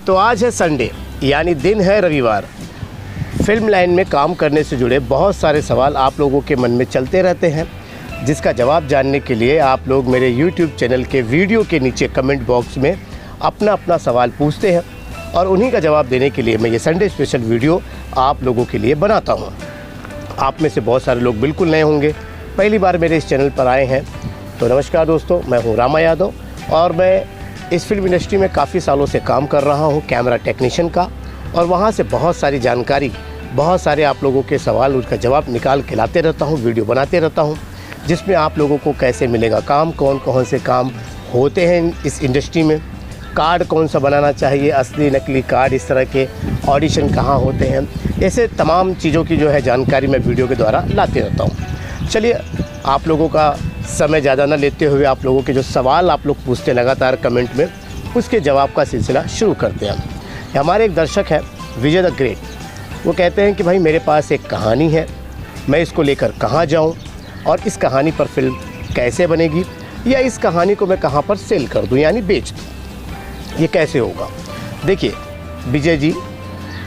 तो आज है संडे, यानी दिन है रविवार। फिल्म लाइन में काम करने से जुड़े बहुत सारे सवाल आप लोगों के मन में चलते रहते हैं, जिसका जवाब जानने के लिए आप लोग मेरे YouTube चैनल के वीडियो के नीचे कमेंट बॉक्स में अपना अपना सवाल पूछते हैं और उन्हीं का जवाब देने के लिए मैं ये संडे स्पेशल वीडियो आप लोगों के लिए बनाता हूँ। आप में से बहुत सारे लोग बिल्कुल नए होंगे, पहली बार मेरे इस चैनल पर आए हैं, तो नमस्कार दोस्तों, मैं हूँ रामा यादव और मैं इस फिल्म इंडस्ट्री में काफ़ी सालों से काम कर रहा हूँ कैमरा टेक्नीशियन का, और वहाँ से बहुत सारी जानकारी, बहुत सारे आप लोगों के सवाल, उसका जवाब निकाल के लाते रहता हूँ, वीडियो बनाते रहता हूँ, जिसमें आप लोगों को कैसे मिलेगा काम, कौन कौन से काम होते हैं इस इंडस्ट्री में, कार्ड कौन सा बनाना चाहिए, असली नकली कार्ड, इस तरह के ऑडिशन कहाँ होते हैं, ऐसे तमाम चीज़ों की जो है जानकारी मैं वीडियो के द्वारा लाते रहता हूँ। चलिए, आप लोगों का समय ज़्यादा ना लेते हुए आप लोगों के जो सवाल आप लोग पूछते लगातार कमेंट में, उसके जवाब का सिलसिला शुरू करते हैं। हमारे एक दर्शक है विजय द ग्रेट, वो कहते हैं कि भाई मेरे पास एक कहानी है, मैं इसको लेकर कहाँ जाऊँ और इस कहानी पर फिल्म कैसे बनेगी, या इस कहानी को मैं कहाँ पर सेल कर दूँ यानी बेच दूँ, ये कैसे होगा। देखिए विजय जी,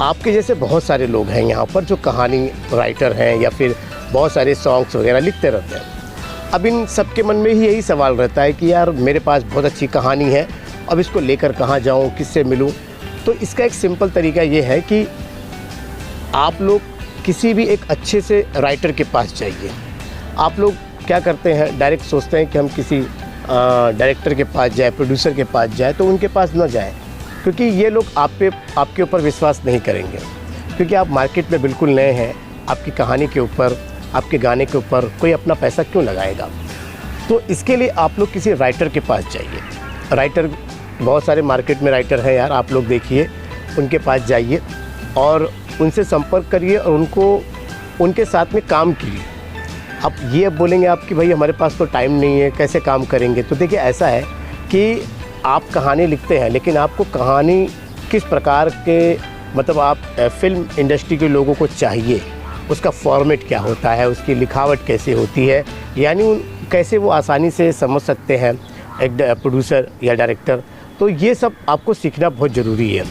आपके जैसे बहुत सारे लोग हैं यहाँ पर जो कहानी राइटर हैं या फिर बहुत सारे सॉन्ग्स वगैरह लिखते रहते हैं। अब इन सबके मन में ही यही सवाल रहता है कि यार मेरे पास बहुत अच्छी कहानी है, अब इसको लेकर कहाँ जाऊँ, किससे मिलूँ। तो इसका एक सिंपल तरीका ये है कि आप लोग किसी भी एक अच्छे से राइटर के पास जाइए। आप लोग क्या करते हैं, डायरेक्ट सोचते हैं कि हम किसी डायरेक्टर के पास जाए, प्रोड्यूसर के पास जाए, तो उनके पास न जाएं, क्योंकि ये लोग आपके ऊपर विश्वास नहीं करेंगे, क्योंकि आप मार्केट में बिल्कुल नए हैं। आपकी कहानी के ऊपर, आपके गाने के ऊपर कोई अपना पैसा क्यों लगाएगा। तो इसके लिए आप लोग किसी राइटर के पास जाइए। राइटर बहुत सारे मार्केट में राइटर हैं यार, आप लोग देखिए, उनके पास जाइए और उनसे संपर्क करिए और उनके साथ में काम कीजिए। अब ये बोलेंगे आप कि भाई हमारे पास तो टाइम नहीं है, कैसे काम करेंगे। तो देखिए ऐसा है कि आप कहानी लिखते हैं, लेकिन आपको कहानी किस प्रकार के, मतलब आप फिल्म इंडस्ट्री के लोगों को चाहिए, उसका फॉर्मेट क्या होता है, उसकी लिखावट कैसे होती है, यानी कैसे वो आसानी से समझ सकते हैं एक प्रोड्यूसर या डायरेक्टर। तो ये सब आपको सीखना बहुत ज़रूरी है।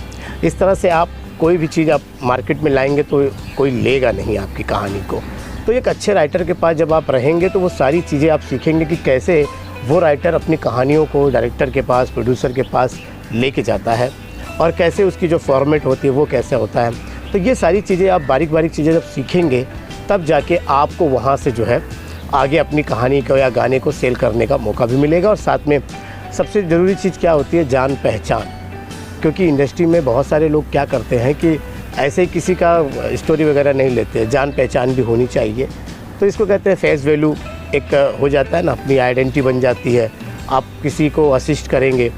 इस तरह से आप कोई भी चीज़ आप मार्केट में लाएंगे तो कोई लेगा नहीं आपकी कहानी को। तो एक अच्छे राइटर के पास जब आप रहेंगे तो वो सारी चीज़ें आप सीखेंगे कि कैसे वो राइटर अपनी कहानियों को डायरेक्टर के पास, प्रोड्यूसर के पास लेके जाता है और कैसे उसकी जो फॉर्मेट होती है वो कैसे होता है। तो ये सारी चीज़ें आप बारीक बारीक चीज़ें जब सीखेंगे, तब जाके आपको वहाँ से जो है आगे अपनी कहानी को या गाने को सेल करने का मौका भी मिलेगा। और साथ में सबसे ज़रूरी चीज़ क्या होती है, जान पहचान। क्योंकि इंडस्ट्री में बहुत सारे लोग क्या करते हैं कि ऐसे ही किसी का स्टोरी वगैरह नहीं लेते, जान पहचान भी होनी चाहिए। तो इसको कहते हैं फेस वैल्यू एक हो जाता है ना, अपनी आइडेंटिटी बन जाती है। आप किसी को असिस्ट करेंगे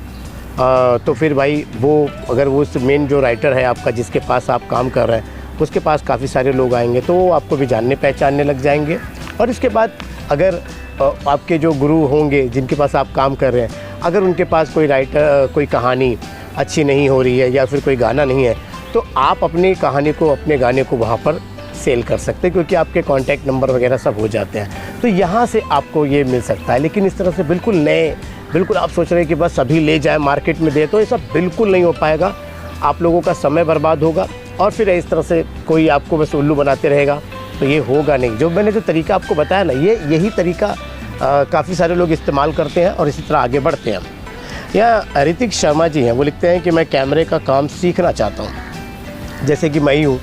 तो फिर भाई वो, अगर वो मेन जो राइटर है आपका, जिसके पास आप काम कर रहे हैं, उसके पास काफ़ी सारे लोग आएंगे तो वो आपको भी जानने पहचानने लग जाएंगे। और इसके बाद अगर आपके जो गुरु होंगे जिनके पास आप काम कर रहे हैं, अगर उनके पास कोई राइटर, कोई कहानी अच्छी नहीं हो रही है या फिर कोई गाना नहीं है, तो आप अपनी कहानी को, अपने गाने को वहाँ पर सेल कर सकते हैं, क्योंकि आपके कॉन्टैक्ट नंबर वगैरह सब हो जाते हैं। तो यहाँ से आपको ये मिल सकता है। लेकिन इस तरह से बिल्कुल नए, बिल्कुल आप सोच रहे हैं कि बस अभी ले जाए मार्केट में दे, तो ये सब बिल्कुल नहीं हो पाएगा। आप लोगों का समय बर्बाद होगा और फिर इस तरह से कोई आपको बस उल्लू बनाते रहेगा, तो ये होगा नहीं। जो मैंने जो तरीका आपको बताया ना, यही तरीका काफ़ी सारे लोग इस्तेमाल करते हैं और इसी तरह आगे बढ़ते हैं। यहाँ ऋतिक शर्मा जी हैं, वो लिखते हैं कि मैं कैमरे का काम सीखना चाहता हूँ। जैसे कि मैं ही हूँ,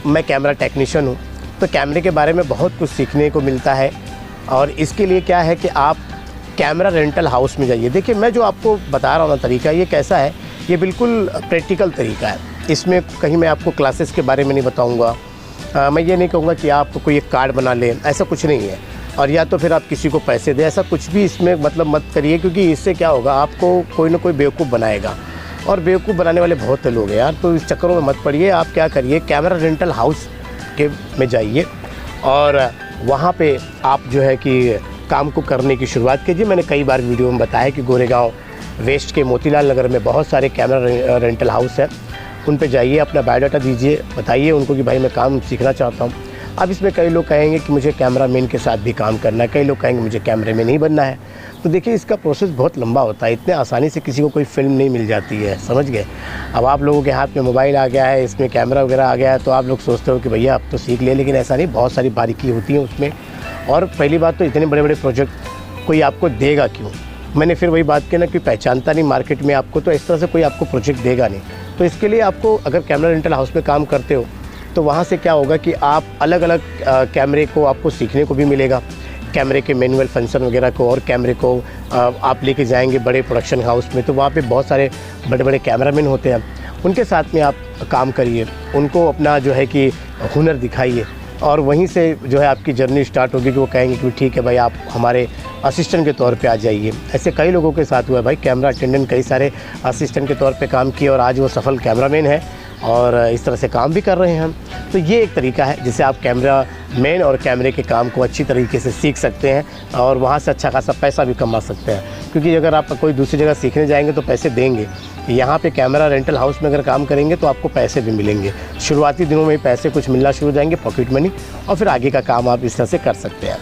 मैं कैमरा टेक्नीशियन हूँ, तो कैमरे के बारे में बहुत कुछ सीखने को मिलता है। और इसके लिए क्या है कि आप कैमरा रेंटल हाउस में जाइए। देखिए, मैं जो आपको बता रहा हूँ ना तरीका, ये कैसा है, ये बिल्कुल प्रैक्टिकल तरीका है। इसमें कहीं मैं आपको क्लासेस के बारे में नहीं बताऊँगा। मैं ये नहीं कहूँगा कि आप कोई एक कार्ड बना लें, ऐसा कुछ नहीं है। और या तो फिर आप किसी को पैसे दें, ऐसा कुछ भी इसमें मतलब मत करिए, क्योंकि इससे क्या होगा, आपको कोई ना कोई बेवकूफ़ बनाएगा। और बेवकूफ़ बनाने वाले बहुत से लोग हैं यार, तो इस चक्करों में मत पड़िए। आप क्या करिए, कैमरा रेंटल हाउस के में जाइए और वहाँ पे आप जो है कि काम को करने की शुरुआत कीजिए। मैंने कई बार वीडियो में बताया कि गोरेगांव वेस्ट के मोतीलाल नगर में बहुत सारे कैमरा रेंटल हाउस हैं, उन पे जाइए, अपना बायोडाटा दीजिए, बताइए उनको कि भाई मैं काम सीखना चाहता हूँ। अब इसमें कई लोग कहेंगे कि मुझे कैमरा मैन के साथ भी काम करना है, कई लोग कहेंगे मुझे कैमरे में नहीं बनना है। तो देखिए इसका प्रोसेस बहुत लंबा होता है, इतने आसानी से किसी को कोई फ़िल्म नहीं मिल जाती है, समझ गए। अब आप लोगों के हाथ में मोबाइल आ गया है, इसमें कैमरा वगैरह आ गया है, तो आप लोग सोचते हो कि भैया अब तो सीख ले, लेकिन ऐसा नहीं, बहुत सारी बारीकी होती है उसमें। और पहली बात तो इतने बड़े बड़े प्रोजेक्ट कोई आपको देगा क्यों, मैंने फिर वही बात की ना कि पहचानता नहीं मार्केट में आपको, तो इस तरह से कोई आपको प्रोजेक्ट देगा नहीं। तो इसके लिए आपको अगर कैमरा रेंटल हाउस में काम करते हो तो वहाँ से क्या होगा कि आप अलग अलग कैमरे को आपको सीखने को भी मिलेगा, कैमरे के मैनुअल फंक्शन वगैरह को, और कैमरे को आप लेके जाएंगे बड़े प्रोडक्शन हाउस में, तो वहाँ पे बहुत सारे बड़े बड़े कैमरामैन होते हैं, उनके साथ में आप काम करिए, उनको अपना जो है कि हुनर दिखाइए, और वहीं से जो है आपकी जर्नी स्टार्ट होगी कि वो कहेंगे कि ठीक है भाई आप हमारे असिस्टेंट के तौर पे आ जाइए। ऐसे कई लोगों के साथ हुआ है भाई, कैमरा अटेंडेंट कई सारे असिस्टेंट के तौर पे काम किए और आज वो सफल कैमरामैन है और इस तरह से काम भी कर रहे हैं हम। तो ये एक तरीका है जिससे आप कैमरा मैन और कैमरे के काम को अच्छी तरीके से सीख सकते हैं और वहाँ से अच्छा खासा पैसा भी कमा सकते हैं, क्योंकि अगर आप कोई दूसरी जगह सीखने जाएंगे तो पैसे देंगे, यहाँ पे कैमरा रेंटल हाउस में अगर काम करेंगे तो आपको पैसे भी मिलेंगे। शुरुआती दिनों में पैसे कुछ मिलना शुरू हो जाएंगे, पॉकेट मनी, और फिर आगे का काम आप इस तरह से कर सकते हैं।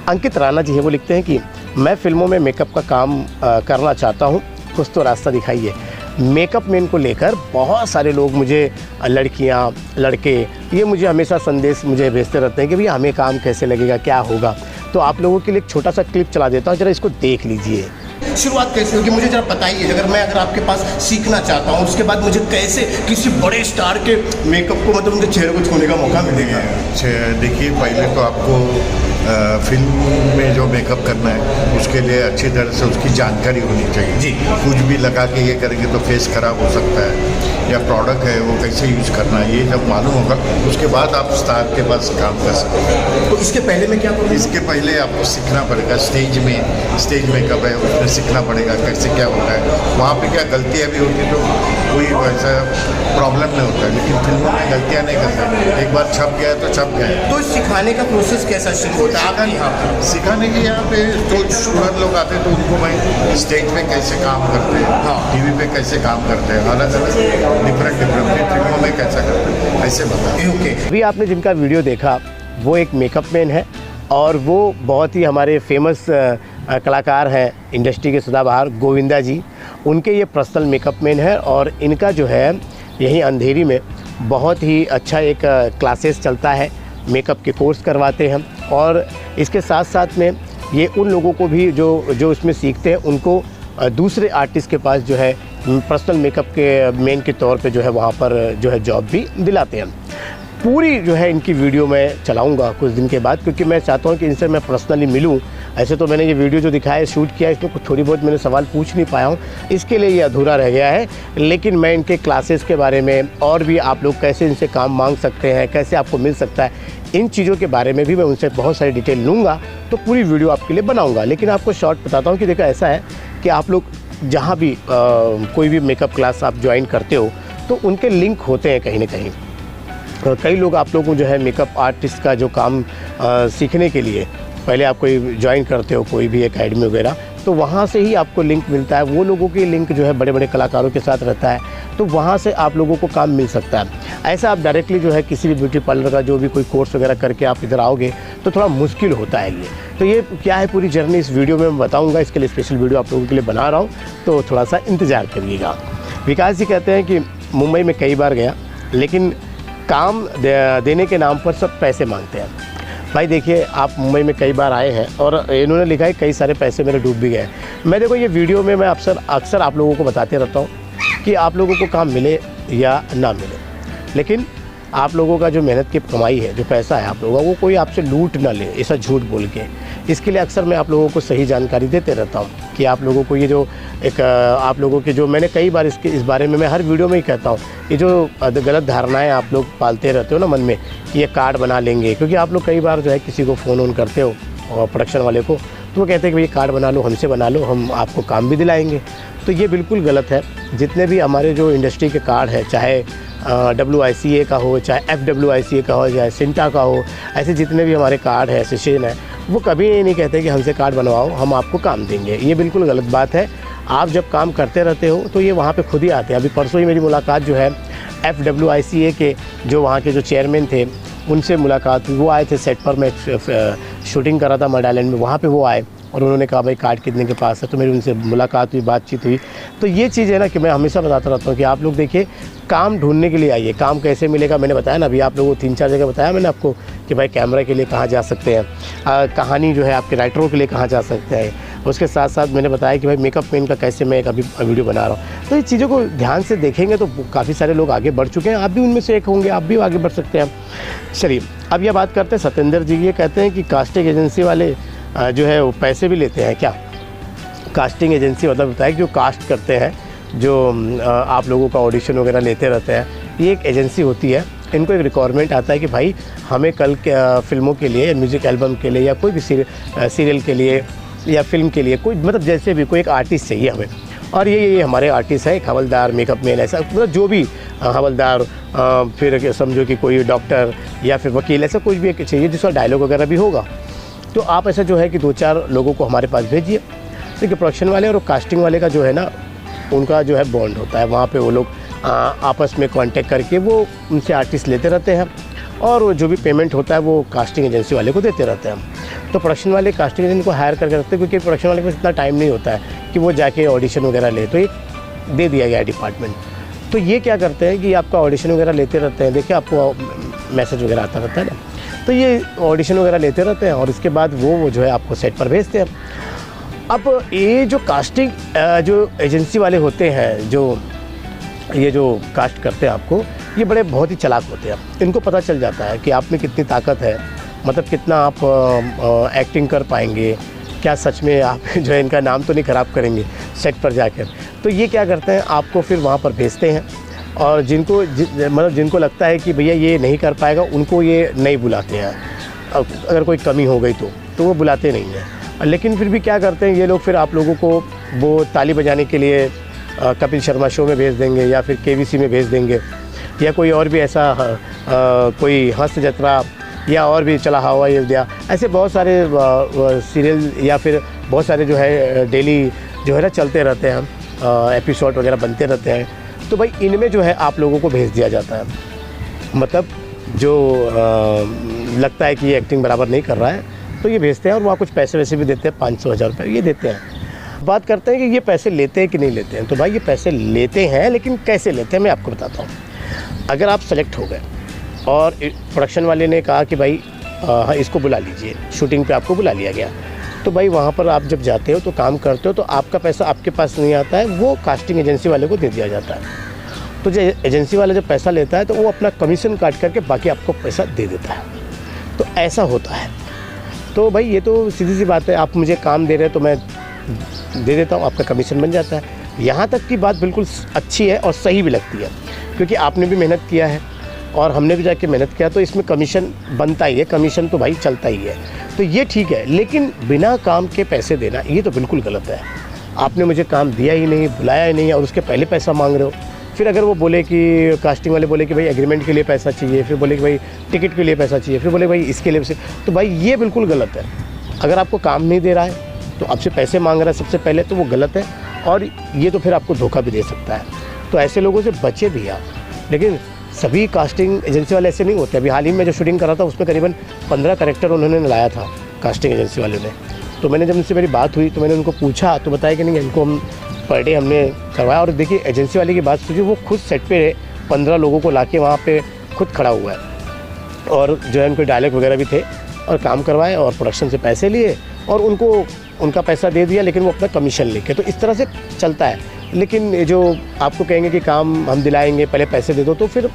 अंकित राणा जी है, वो लिखते हैं कि मैं फिल्मों में मेकअप का काम करना चाहता हूँ, कुछ तो रास्ता दिखाइए। मेकअप मैन को लेकर बहुत सारे लोग मुझे, लड़कियां, लड़के, ये मुझे हमेशा संदेश मुझे भेजते रहते हैं कि भैया हमें काम कैसे लगेगा, क्या होगा। तो आप लोगों के लिए एक छोटा सा क्लिप चला देता हूँ, ज़रा इसको देख लीजिए। शुरुआत कैसे होगी मुझे ज़रा बताइए। अगर आपके पास सीखना चाहता हूँ, उसके बाद मुझे कैसे किसी बड़े स्टार के मेकअप को, मतलब उनके चेहरे को छूने का मौका मिलेगा? देखिए, पहले तो आपको फिल्म में जो मेकअप करना है उसके लिए अच्छी तरह से उसकी जानकारी होनी चाहिए जी। कुछ भी लगा के ये करेंगे तो फेस खराब हो सकता है, या प्रोडक्ट है वो कैसे यूज़ करना है, ये जब मालूम होगा उसके बाद आप स्टार के पास काम कर सकते हैं। तो इसके पहले में क्या करूँ? इसके पहले आपको सीखना पड़ेगा, स्टेज मेकअप है उसमें सीखना पड़ेगा कैसे क्या होता है, वहाँ पे क्या गलतियाँ भी होती तो कोई वैसा प्रॉब्लम नहीं होता है, लेकिन फिल्मों में गलतियाँ नहीं करते, एक बार छप गया तो छप गया। तो सिखाने का प्रोसेस कैसा शुरू होता है आपके यहाँ पे? सिखाने के यहाँ पे तो स्टूडेंट लोग आते हैं तो उनको मैं स्टेज पे कैसे काम करते हैं, हाँ, टीवी पे कैसे काम करते हैं, अलग अलग डिफरेंट फिल्मों में कैसा करते हैं, ऐसे बताते हैं। ओके। अभी आपने जिनका वीडियो देखा वो एक मेकअप मैन है और वो बहुत ही हमारे फेमस कलाकार हैं इंडस्ट्री के सदाबहार गोविंदा जी, उनके ये पर्सनल मेकअप मैन है और इनका जो है यहीं अंधेरी में बहुत ही अच्छा एक क्लासेस चलता है, मेकअप के कोर्स करवाते हैं और इसके साथ साथ में ये उन लोगों को भी जो इसमें सीखते हैं उनको दूसरे आर्टिस्ट के पास जो है पर्सनल मेकअप के मेन के तौर पे जो है वहाँ पर जो है जॉब भी दिलाते हैं। पूरी जो है इनकी वीडियो मैं चलाऊंगा कुछ दिन के बाद, क्योंकि मैं चाहता हूँ कि इनसे मैं पर्सनली मिलूँ। ऐसे तो मैंने ये वीडियो जो दिखाया शूट किया, इसमें कुछ थोड़ी बहुत मैंने सवाल पूछ नहीं पाया हूँ, इसके लिए ये अधूरा रह गया है। लेकिन मैं इनके क्लासेस के बारे में और भी आप लोग कैसे इनसे काम मांग सकते हैं, कैसे आपको मिल सकता है, इन चीज़ों के बारे में भी मैं उनसे बहुत सारी डिटेल लूँगा, तो पूरी वीडियो आपके लिए बनाऊँगा। लेकिन आपको शॉर्ट बताता हूँ कि देखो ऐसा है कि आप लोग जहाँ भी कोई भी मेकअप क्लास आप ज्वाइन करते हो तो उनके लिंक होते हैं कहीं ना कहीं। कई लोग आप लोगों को जो है मेकअप आर्टिस्ट का जो काम सीखने के लिए पहले आप कोई ज्वाइन करते हो कोई भी एकेडमी वगैरह, तो वहाँ से ही आपको लिंक मिलता है, वो लोगों की लिंक जो है बड़े बड़े कलाकारों के साथ रहता है, तो वहाँ से आप लोगों को काम मिल सकता है। ऐसा आप डायरेक्टली जो है किसी भी ब्यूटी पार्लर का जो भी कोई कोर्स वगैरह करके आप इधर आओगे तो थोड़ा मुश्किल होता है ये। तो ये क्या है पूरी जर्नी इस वीडियो में मैं बताऊँगा, इसके लिए स्पेशल वीडियो आप लोगों के लिए बना रहा हूँ, तो थोड़ा सा इंतज़ार करिएगा। विकास जी कहते हैं कि मुंबई में कई बार गया लेकिन काम देने के नाम पर सब पैसे मांगते हैं। भाई देखिए, आप मुंबई में कई बार आए हैं और इन्होंने लिखा है कई सारे पैसे मेरे डूब भी गए। मैं देखो ये वीडियो में मैं अक्सर आप लोगों को बताते रहता हूँ कि आप लोगों को काम मिले या ना मिले, लेकिन आप लोगों का जो मेहनत की कमाई है, जो पैसा है आप लोगों का, वो कोई आपसे लूट ना ले ऐसा झूठ बोल के। इसके लिए अक्सर मैं आप लोगों को सही जानकारी देते रहता हूँ कि आप लोगों को ये जो एक आप लोगों के जो मैंने कई बार इस बारे में मैं हर वीडियो में ही कहता हूँ, ये जो गलत धारणाएं आप लोग पालते रहते हो ना मन में कि ये कार्ड बना लेंगे, क्योंकि आप लोग कई बार जो है किसी को फ़ोन ऑन करते हो और प्रोडक्शन वाले को, तो वो कहते हैं कि ये कार्ड बना लो, हमसे बना लो, हम आपको काम भी दिलाएंगे। तो ये बिल्कुल गलत है। जितने भी हमारे जो इंडस्ट्री के कार्ड है, चाहे WICA का हो, चाहे FWICA का हो, चाहे सिंटा का हो, ऐसे जितने भी हमारे कार्ड है, एसोसिएशन है, वो कभी ये नहीं कहते कि हमसे कार्ड बनवाओ, हम आपको काम देंगे। ये बिल्कुल गलत बात है। आप जब काम करते रहते हो तो ये वहाँ पे खुद ही आते हैं। अभी परसों ही मेरी मुलाकात जो है FWICA के जो वहाँ के जो चेयरमैन थे उनसे मुलाकात हुई। वो आए थे सेट पर, मैं शूटिंग कर रहा था मड आइलैंड में, वहाँ पे वो आए, और उन्होंने कहा भाई कार्ड कितने के पास है, तो मेरी उनसे मुलाकात हुई, बातचीत हुई। तो ये चीज़ है ना कि मैं हमेशा बताता रहता हूँ कि आप लोग देखिए काम ढूंढने के लिए आइए। काम कैसे मिलेगा मैंने बताया ना, अभी आप लोगों को 3-4 जगह बताया मैंने आपको कि भाई कैमरा के लिए कहाँ जा सकते हैं, कहानी जो है आपके राइटरों के लिए कहाँ जा सकते हैं। उसके साथ साथ मैंने बताया कि भाई मेकअप मैन का कैसे मैं एक अभी वीडियो बना रहा हूँ। तो ये चीज़ों को ध्यान से देखेंगे तो काफ़ी सारे लोग आगे बढ़ चुके हैं, आप भी उनमें से एक होंगे, आप भी आगे बढ़ सकते हैं। चलिए अब यह बात करते हैं सत्येंद्र जी। ये कहते हैं कि कास्टिंग एजेंसी वाले जो है वो पैसे भी लेते हैं क्या? कास्टिंग एजेंसी मतलब होता है कि जो कास्ट करते हैं, जो आप लोगों का ऑडिशन वगैरह लेते रहते हैं, ये एक एजेंसी होती है। इनको एक रिक्वायरमेंट आता है कि भाई हमें कल के फिल्मों के लिए, म्यूज़िक एल्बम के लिए या कोई भी सीरियल के लिए या फिल्म के लिए कोई मतलब जैसे भी कोई एक आर्टिस्ट चाहिए हमें, और ये हमारे आर्टिस्ट है, एक हवलदार, मेकअप मैन, ऐसा मतलब जो भी हवलदार, फिर समझो कि कोई डॉक्टर या फिर वकील, ऐसा कुछ भी एक चाहिए जिसका डायलॉग वगैरह भी होगा। तो आप ऐसा जो है कि 2-4 लोगों को हमारे पास भेजिए। देखिए प्रोडक्शन वाले और कास्टिंग वाले का जो है ना, उनका जो है बॉन्ड होता है, वहाँ पे वो लोग आपस में कांटेक्ट करके वो उनसे आर्टिस्ट लेते रहते हैं, और जो भी पेमेंट होता है वो कास्टिंग एजेंसी वाले को देते रहते हैं। तो प्रोडक्शन वाले कास्टिंग एजेंसी को हायर करके रखते हैं, क्योंकि प्रोडक्शन वाले के पास इतना टाइम नहीं होता है कि वो जाके ऑडिशन वगैरह ले, तो ये दे दिया गया है डिपार्टमेंट। तो ये क्या करते हैं कि आपका ऑडिशन वगैरह लेते रहते हैं, देखिए आपको मैसेज वगैरह आता रहता है ना, तो ये ऑडिशन वगैरह लेते रहते हैं और इसके बाद वो जो है आपको सेट पर भेजते हैं। अब ये जो कास्टिंग जो एजेंसी वाले होते हैं, जो ये जो कास्ट करते हैं आपको, ये बड़े बहुत ही चालाक होते हैं। इनको पता चल जाता है कि आप में कितनी ताकत है, मतलब कितना आप एक्टिंग कर पाएंगे, क्या सच में आप जो है इनका नाम तो नहीं ख़राब करेंगे सेट पर जाकर। तो ये क्या करते हैं, आपको फिर वहाँ पर भेजते हैं, और जिनको लगता है कि भैया ये नहीं कर पाएगा, उनको ये नहीं बुलाते हैं। अगर कोई कमी हो गई तो वो बुलाते नहीं हैं। लेकिन फिर भी क्या करते हैं ये लोग, फिर आप लोगों को वो ताली बजाने के लिए कपिल शर्मा शो में भेज देंगे, या फिर केबीसी में भेज देंगे, या कोई और भी ऐसा कोई हंस जत्रा, या और भी चला हवा अयोध्या, ऐसे बहुत सारे सीरियल या फिर बहुत सारे जो है डेली जो है ना चलते रहते हैं, एपिसोड वगैरह बनते रहते हैं। तो भाई इनमें जो है आप लोगों को भेज दिया जाता है, मतलब जो लगता है कि ये एक्टिंग बराबर नहीं कर रहा है तो ये भेजते हैं, और वहाँ कुछ पैसे वैसे भी देते हैं, 500-1000 रुपये ये देते हैं। बात करते हैं कि ये पैसे लेते हैं कि नहीं लेते हैं। तो भाई ये पैसे लेते हैं, लेकिन कैसे लेते हैं मैं आपको बताता हूँ। अगर आप सेलेक्ट हो गए और प्रोडक्शन वाले ने कहा कि भाई हाँ इसको बुला लीजिए, शूटिंग पे आपको बुला लिया गया, तो भाई वहाँ पर आप जब जाते हो तो काम करते हो, तो आपका पैसा आपके पास नहीं आता है, वो कास्टिंग एजेंसी वाले को दे दिया जाता है। तो जो एजेंसी वाला जब पैसा लेता है तो वो अपना कमीशन काट करके बाकी आपको पैसा दे देता है। तो ऐसा होता है। तो भाई ये तो सीधी सी बात है, आप मुझे काम दे रहे हैं तो मैं दे देता हूँ, आपका कमीशन बन जाता है। यहाँ तक की बात बिल्कुल अच्छी है और सही भी लगती है, क्योंकि आपने भी मेहनत किया है और हमने भी जाके मेहनत किया, तो इसमें कमीशन बनता ही है, कमीशन तो भाई चलता ही है। तो ये ठीक है, लेकिन बिना काम के पैसे देना ये तो बिल्कुल गलत है। आपने मुझे काम दिया ही नहीं, बुलाया ही नहीं, और उसके पहले पैसा मांग रहे हो। फिर अगर वो बोले कि कास्टिंग वाले बोले कि भाई एग्रीमेंट के लिए पैसा चाहिए, फिर बोले कि भाई टिकट के लिए पैसा चाहिए, फिर बोले भाई इसके लिए पैसे, तो भाई ये बिल्कुल गलत है। अगर आपको काम नहीं दे रहा है तो आपसे पैसे मांग रहा है सबसे पहले, तो वो गलत है, और ये तो फिर आपको धोखा भी दे सकता है। तो ऐसे लोगों से बचे भी आप। लेकिन सभी कास्टिंग एजेंसी वाले ऐसे नहीं होते। अभी हाल ही में जो शूटिंग कर रहा था उसमें करीबन 15 कैरेक्टर उन्होंने लाया था कास्टिंग एजेंसी वाले ने। तो मैंने जब उनसे मेरी बात हुई तो मैंने उनको पूछा, तो बताया कि नहीं इनको हम पर डे हमने करवाया। और देखिए एजेंसी वाले की बात सोचिए, वो खुद सेट पे 15 लोगों को लाके वहाँ पे खुद खड़ा हुआ है, और जो है उनके डायलॉग वगैरह भी थे, और काम करवाए और प्रोडक्शन से पैसे लिए और उनको उनका पैसा दे दिया, लेकिन वो अपना कमीशन लेके। तो इस तरह से चलता है। लेकिन जो आपको कहेंगे कि काम हम दिलाएंगे, पहले पैसे दे दो, तो फिर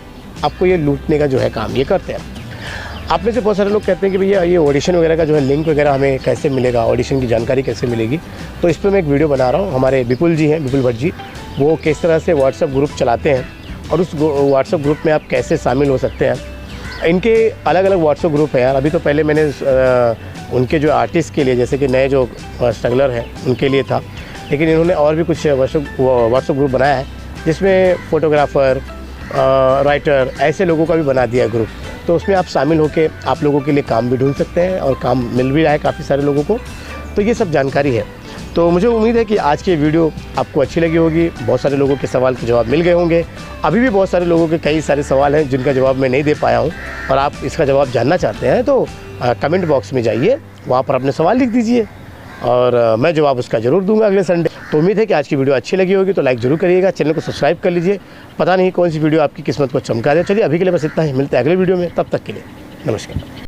आपको ये लूटने का जो है काम ये करते हैं। आप में से बहुत सारे लोग कहते हैं कि भैया ये ऑडिशन वगैरह का जो है लिंक वगैरह हमें कैसे मिलेगा, ऑडिशन की जानकारी कैसे मिलेगी। तो इस पर मैं एक वीडियो बना रहा हूँ। हमारे विपुल जी हैं, विपुल भट्ट जी, वो किस तरह से व्हाट्सएप ग्रुप चलाते हैं और उस व्हाट्सएप ग्रुप में आप कैसे शामिल हो सकते हैं। इनके अलग अलग व्हाट्सएप ग्रुप है यार। अभी तो पहले मैंने उनके जो आर्टिस्ट के लिए, जैसे कि नए जो स्ट्रगलर हैं उनके लिए था, लेकिन इन्होंने और भी कुछ व्हाट्सएप ग्रुप बनाया है, जिसमें फ़ोटोग्राफ़र, राइटर, ऐसे लोगों का भी बना दिया है ग्रुप। तो उसमें आप शामिल होकर आप लोगों के लिए काम भी ढूंढ सकते हैं, और काम मिल भी रहा है काफ़ी सारे लोगों को। तो ये सब जानकारी है। तो मुझे उम्मीद है कि आज की वीडियो आपको अच्छी लगी होगी। बहुत सारे लोगों के सवाल के जवाब मिल गए होंगे। अभी भी बहुत सारे लोगों के कई सारे सवाल हैं जिनका जवाब मैं नहीं दे पाया हूँ, और आप इसका जवाब जानना चाहते हैं तो कमेंट बॉक्स में जाइए, वहाँ पर अपने सवाल लिख दीजिए। और मैं जवाब उसका ज़रूर दूंगा अगले संडे। तो उम्मीद है कि आज की वीडियो अच्छी लगी होगी, तो लाइक ज़रूर करिएगा, चैनल को सब्सक्राइब कर लीजिए। पता नहीं कौन सी वीडियो आपकी किस्मत को चमका दे। चलिए अभी के लिए बस इतना ही, मिलते हैं अगले वीडियो में, तब तक के लिए नमस्कार।